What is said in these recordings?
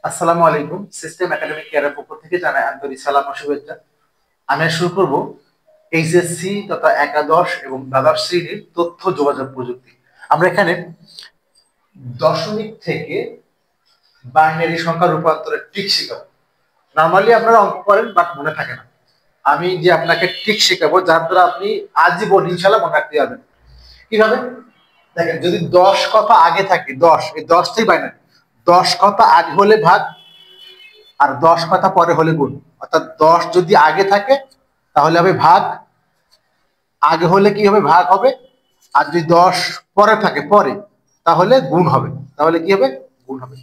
আসসালামু আলাইকুম। System academic কেয়ারের পক্ষ থেকে জানাই আন্তরিক সালাম ও শুভেচ্ছা। আমি শুরু করব এইচএসসি তথা একাদশ এবং দ্বাদশ শ্রেণীর তথ্য যোগাযোগ প্রযুক্তি। আমরা এখানে দশমিক থেকে বাইনারি সংখ্যা রূপান্তরের ট্রিক শেখাবো। নর্মালি আপনারা অঙ্ক করেন বাট মনে থাকে না। আমি যে আপনাকে ট্রিক শেখাবো যার দ্বারা আপনি আজীবন ইনশাআল্লাহ মনে রাখতে পারবেন। কিভাবে? দেখেন, যদি 10 কথা আগে থাকে, 10 এই 10 থেকে বাইনারি, 10 কথা আগে হলে ভাগ আর 10 কথা পরে হলে গুণ। অর্থাৎ 10 যদি আগে থাকে তাহলে হবে ভাগ, আগে হলে কি হবে? ভাগ হবে। আর যদি 10 পরে থাকে পরে, তাহলে গুণ হবে। তাহলে কি হবে? গুণ হবে।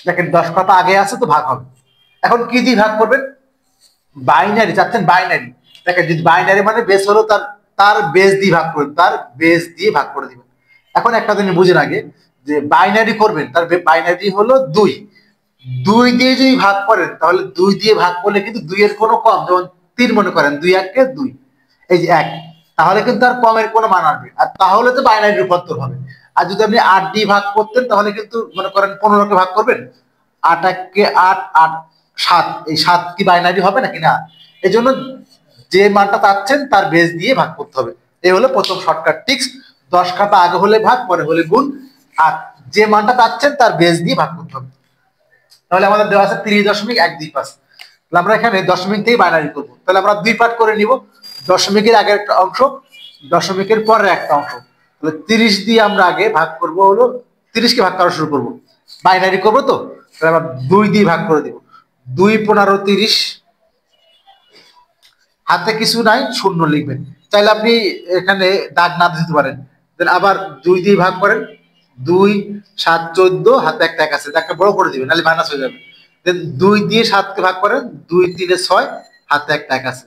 দেখেন, 10 কথা আগে আছে তো ভাগ হবে। এখন কি দিয়ে ভাগ করবেন? বাইনারি চাচ্ছেন, বাইনারি। দেখেন, যদি বাইনারি মানে বেস হলো তার তার বেস দিয়ে ভাগ করবেন, তার বেস দিয়ে ভাগ করে দিবেন। এখন একটা জিনিস বুঝেন আগে, যে বাইনারি করবেন, তার বাইনারি হলো 2। 2 দিয়ে যদি ভাগ করেন তাহলে 2 দিয়ে ভাগ করলে কিন্তু 2 এর কোনো কম, যেমন 3 মনে করেন, 2 1 2, এই যে 1, তাহলে কিন্তু আর কমের কোনো মান আসবে, আর তাহলে তো বাইনারি রূপান্তর হবে। আর যদি আপনি 8 দিয়ে ভাগ করতেন তাহলে কিন্তু মনে করেন 15 কে ভাগ করবেন, 8 1 কে 8, 8 7, এই 7 কি বাইনারি হবে নাকি? না। এই জন্য যে মানটা চাচ্ছেন তার বেস দিয়ে ভাগ করতে হবে। এই হলো প্রথম শর্টকাট টিক্স। 10 খাতা আগে হলে ভাগ, পরে হলে গুণ, আর যে মানটা চাচ্ছেন তার বেস দিয়ে ভাগ করতে হবে। তাহলে আমাদের দেওয়া আছে 30.125। তাহলে আমরা এখানে দশমিক থেকে বাইনারি করব। তাহলে আমরা দুই পার্ট করে নিব, দশমিকের আগের একটা অংশ, দশমিকের পরের একটা অংশ। তাহলে 30 দিয়ে আমরা আগে ভাগ করব, হলো 30 কে ভাগ করা শুরু করব, বাইনারি করব তো। তাহলে আমরা 2 দিয়ে ভাগ করে দিব। 2 15 30, হাতে কিছু নাই, শূন্য লিখবেন। চাইলে আপনি এখানে দাগ না দিতে পারেন। দেন আবার 2 দিয়ে ভাগ করেন, 2 7 14, হাতে একটা এক আছে, একটা বড় করে দিবেন, নাহলে মাইনাস হয়ে যাবে। দেন 2 দিয়ে 7 কে ভাগ করেন, 2 3 6, হাতে একটা এক আছে।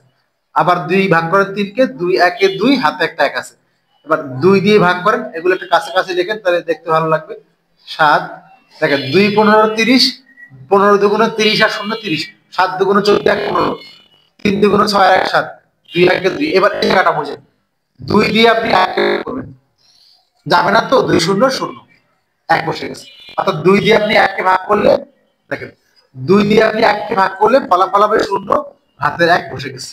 আবার 2 ভাগ করেন 3 কে, 2 1 2, হাতে একটা এক আছে। এবার 2 দিয়ে ভাগ করেন, এগুলো একটু কাছাকাছি লেখেন, তাহলে দেখতে ভালো লাগবে। 7, দেখেন 2 15 30, 15 দুগুণে 30 আর শূন্য 30, 7 দুগুণে 14 1 15, 3 দুগুণে 6 1 7, 2 1 2। এবার এই জায়গাটা বুঝেন, 2 দিয়ে আপনি 1 করবেন, যাবে না তো, 2 শূন্য শূন্য, 1 বসে গেছে। অর্থাৎ 2 দিয়ে আপনি 1 কে ভাগ করলে, দেখেন 2 দিয়ে আপনি 1 কে ভাগ করলে ফলাফল হবে শূন্য, হাতের 1 বসে গেছে।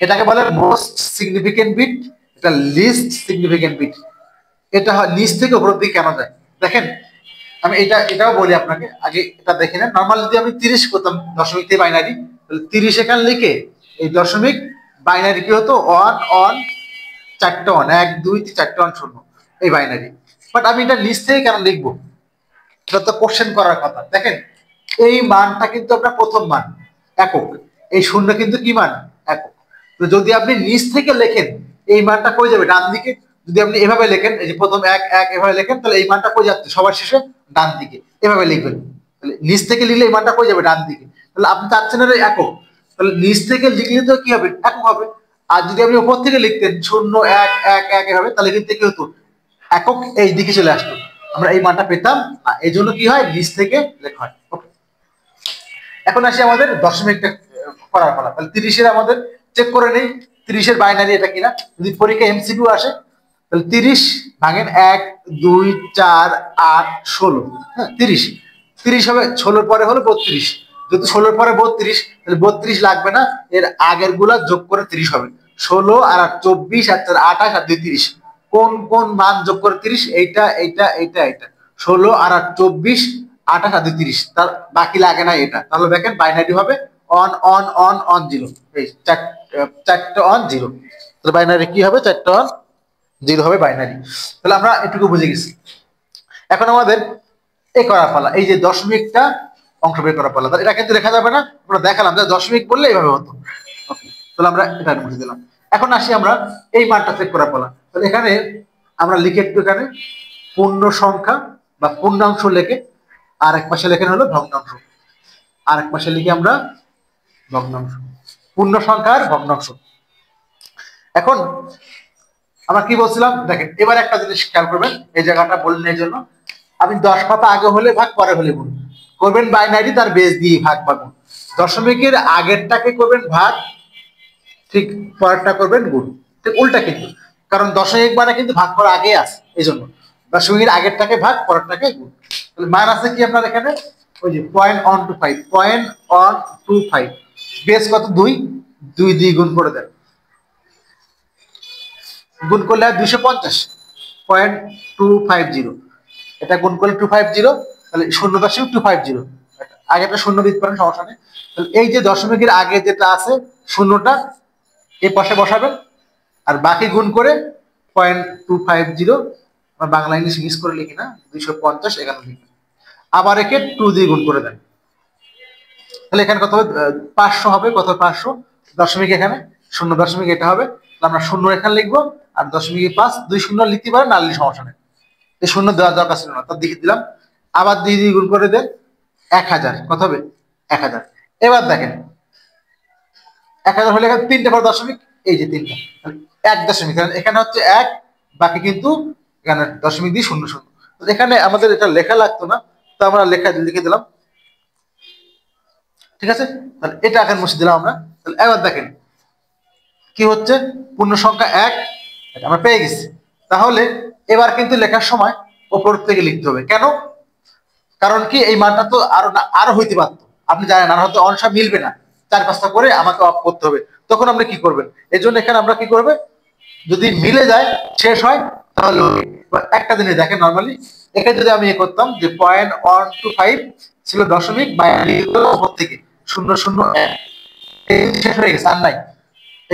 এটাকে বলে মোস্ট সিগনিফিকেন্ট বিট, এটা লিস্ট সিগনিফিকেন্ট বিট। এটা হয় নিচ থেকে উপরের দিকে কেন যায়? দেখেন, আমি এটাও বলি আপনাকে, আগে এটা দেখে নেন। নর্মাল যদি আমি 30 করতাম দশমিক থেকে বাইনারি, তাহলে 30 এখানে লিখে এই দশমিক বাইনারি কি হতো? 1 1, 4টে 1, 1 2 4টে 1 শূন্য, এই বাইনারি। বাট আমি এটা নিচ থেকে কেন লিখবো? এটা তো কোশ্চেন করার কথা। দেখেন, এই মানটা কিন্তু আপনার প্রথম মান, একক। এই শূন্য কিন্তু কি মান? একক। তো যদি আপনি নিচ থেকে লেখেন, এই মানটা কই যাবে? ডান দিকে। যদি আপনি এভাবে লেখেন, এই যে প্রথম 1 1 এভাবে লেখেন, তাহলে এই মানটা কই যাচ্ছে? সবার শেষে ডান দিকে। এভাবে লিখবেন। তাহলে নিচ থেকে লিখলে এই মানটা কই যাবে? ডান দিকে। তাহলে আপনি চাচ্ছেন এর একক, তাহলে নিচ থেকে লিখলে তো কি হবে? একক হবে। আর যদি আপনি উপর থেকে লিখতেন 0 1 1 1 এভাবে, তাহলে কিন্তু কি হতো? একক এই দিকে চলে আসতো, আমরা এই মানটা পেতাম না। এই জন্য কি হয়? নিচ থেকে লেখা হয়। ওকে, এখন আসি আমাদের দশমিকটা করার পালা। তাহলে 30 এর আমাদের চেক করে নেই 30 এর বাইনারি এটা কিনা। যদি পরীক্ষা এমসিকিউ আসে, তাহলে 30 ভাঙেন 1 2 4 8 16, হ্যাঁ 30। 30 হবে 16 পরে হলো 32। যদি 16 পরে 32, তাহলে 32 লাগবে না, এর আগের গুলা যোগ করে 30 হবে। 16 আর 24 আর 28 আর 2 30, কোন কোন মান যোগ করে 30? এইটা এইটা এইটা এইটা। 16 আর 24, 28 আর 2 30, তার বাকি লাগে না এটা। তাহলে দেখেন বাইনারি হবে অন অন অন অন 0, এই চারটে অন 0। তাহলে বাইনারি কি হবে? চারটে অন 0 হবে বাইনারি। তাহলে আমরা এটুকু বুঝে গেছি। এখন আমাদের এই করার পালা, এই যে দশমিকটা অংশ বের করার পালা। এটা কিন্তু লেখা যাবে না, আমরা দেখালাম যে দশমিক বললে এইভাবে হতো। ওকে, তাহলে আমরা এটা বুঝে দিলাম। এখন আসি আমরা এই মানটা চেক করার পালা। তাহলে এখানে আমরা লিখে একটু এখানে পূর্ণ সংখ্যা বা পূর্ণাংশ লেখে, আর এক পাশে লেখেন হলো ভগ্নাংশ, আর এক পাশে লিখি আমরা ভগ্নাংশ, পূর্ণ সংখ্যার ভগ্নাংশ। এখন আমরা কি বলছিলাম? দেখেন, এবার একটা জিনিস খেয়াল করবেন, এই জায়গাটা বললেন এই জন্য। আপনি 10 কথা আগে হলে ভাগ, পরে হলে গুণ করবেন। বাইনারি তার বেস দিয়ে ভাগ বা গুণ। দশমিকের আগেরটাকে করবেন ভাগ, ঠিক পরেরটা করবেন গুণ, ঠিক উল্টা কিন্তু। কারণ দশমিক মানে কিন্তু ভাগ করা আগে আছে, এই জন্য দশমিকের আগেরটাকে ভাগ পরেরটাকে গুণ। তাহলে মান আছে কি আপনার এখানে, ওই যে 0.125, 0.125 বেস কত 2, 2 দিয়ে গুণ করে দেন, গুণ করলে 250, 0.250, এটা গুণ করলে 250, তাহলে 0.250, আগেটা শূন্য দিতে পারেন, সমস্যা নেই। তাহলে এই যে দশমিকের আগে যেটা আছে শূন্যটা এই পাশে বসাবেন, আর বাকি গুণ করে 0.250, বাংলা ইংলিশ মিক্স করে লিখি না, 250 এখানে লিখবেন, আবার একে 2 দিয়ে গুণ করে দেন। তাহলে এখানে কত হবে, 500 হবে, কত 500, দশমিক এখানে শূন্য দশমিক এটা হবে, আমরা শূন্য এখানে লিখবো, আর দশমিক 5, 2 শূন্য লিখতে পারেন, না লিখলে সমস্যা নেই, এই শূন্য দেওয়ার দরকার ছিল না, তার দিকে দিলাম, আবার 2 দিয়ে গুণ করে দেন, 1000, কত হবে 1000। এবার দেখেন 1000 হলে এখানে 3টা পর দশমিক, এই যে 3টা, এক দশমিক, এখানে হচ্ছে 1, বাকি কিন্তু এখানে দশমিক দিয়ে শূন্য শূন্য, এখানে আমাদের এটা লেখা লাগতো না, তো আমরা লিখে দিলাম, ঠিক আছে। তাহলে এটা এখন মুছে দিলাম আমরা। তাহলে এবার দেখেন কি হচ্ছে, পূর্ণ সংখ্যা 1 এটা আমরা পেয়ে গেছি। তাহলে এবার কিন্তু লেখার সময় উপর থেকে লিখতে হবে, কেন, কারণ কি এই মানটা তো আরো হইতে পারতো, আপনি জানেন আর হয়তো অংশ মিলবে না, 4-5টা করে আমাকে অফ করতে হবে, তখন আপনি কি করবেন, এই জন্য এখানে আমরা কি করবে, যদি মিলে যায় শেষ হয় তাহলে একটা জিনিস দেখেন, নর্মালি এখানে যদি আমি করতাম যে 0.125 ছিল দশমিক, বাইনারি উপর থেকে 001 শেষ হয়ে গেছে, আর নাই,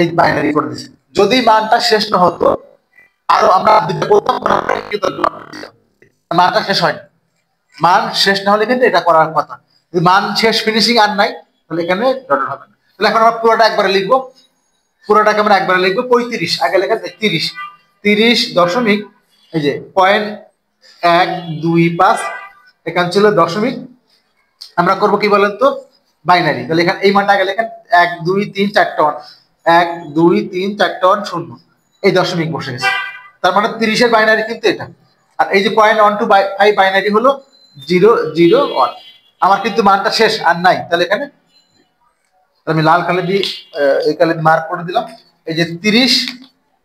এই বাইনারি করে দিয়েছে, যদি মানটা শেষ না হতো আরো আমরা দিতে করতাম, মানটা শেষ হয়নি, মান শেষ না হলে কিন্তু এটা করার কথা, যদি মান শেষ ফিনিশিং আর নাই তাহলে এখানে ডট হবে না। তাহলে এখন আমরা পুরোটা একবারে লিখবো, পুরোটাকে আমরা একবারে লিখবো 35, আগে লেখা 30, 30 দশমিক, এই যে 0.125, এখানে ছিল দশমিক, আমরা করবো কি বলেন তো, বাইনারি, তাহলে এখানে এই মানটা আগে লেখেন, 1 2 3 4টা ওয়ান, 1 2 3 4টা ওয়ান শূন্য, এই দশমিক বসে গেছে, তার মানে 30-এর বাইনারি কিন্তু এটা, আর এই যে 0.125 বাইনারি হলো 001, আমার কিন্তু মানটা শেষ আর নাই, তাহলে এখানে আমি লাল কালি দিয়ে এই কালি মার্ক করে দিলাম, এই যে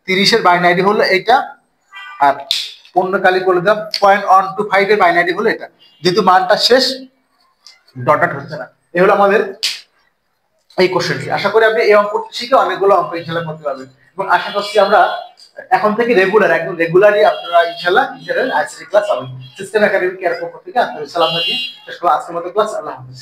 30-এর বাইনারি হলো এইটা, আর পূর্ণ কালি করে দিলাম 0.125-এর বাইনারি হলো এটা, যেহেতু মানটা শেষ ডট হচ্ছে না। এই হলো আমাদের এই কোশ্চেনটি। আশা করি আপনি এই অঙ্কটি শিখে অনেকগুলো অঙ্ক ইনশাআল্লাহ করতে পারবেন, এবং আশা করছি আমরা এখন থেকে একদম রেগুলারই আপনারা ইনশাআল্লাহ আইসিটি ক্লাস পাবেন। সিস্টেম একাডেমি কেয়ার পক্ষ থেকে আপনাদের সালাম জানিয়ে শেষ করলাম আজকের মতো ক্লাস। আল্লাহ হাফেজ।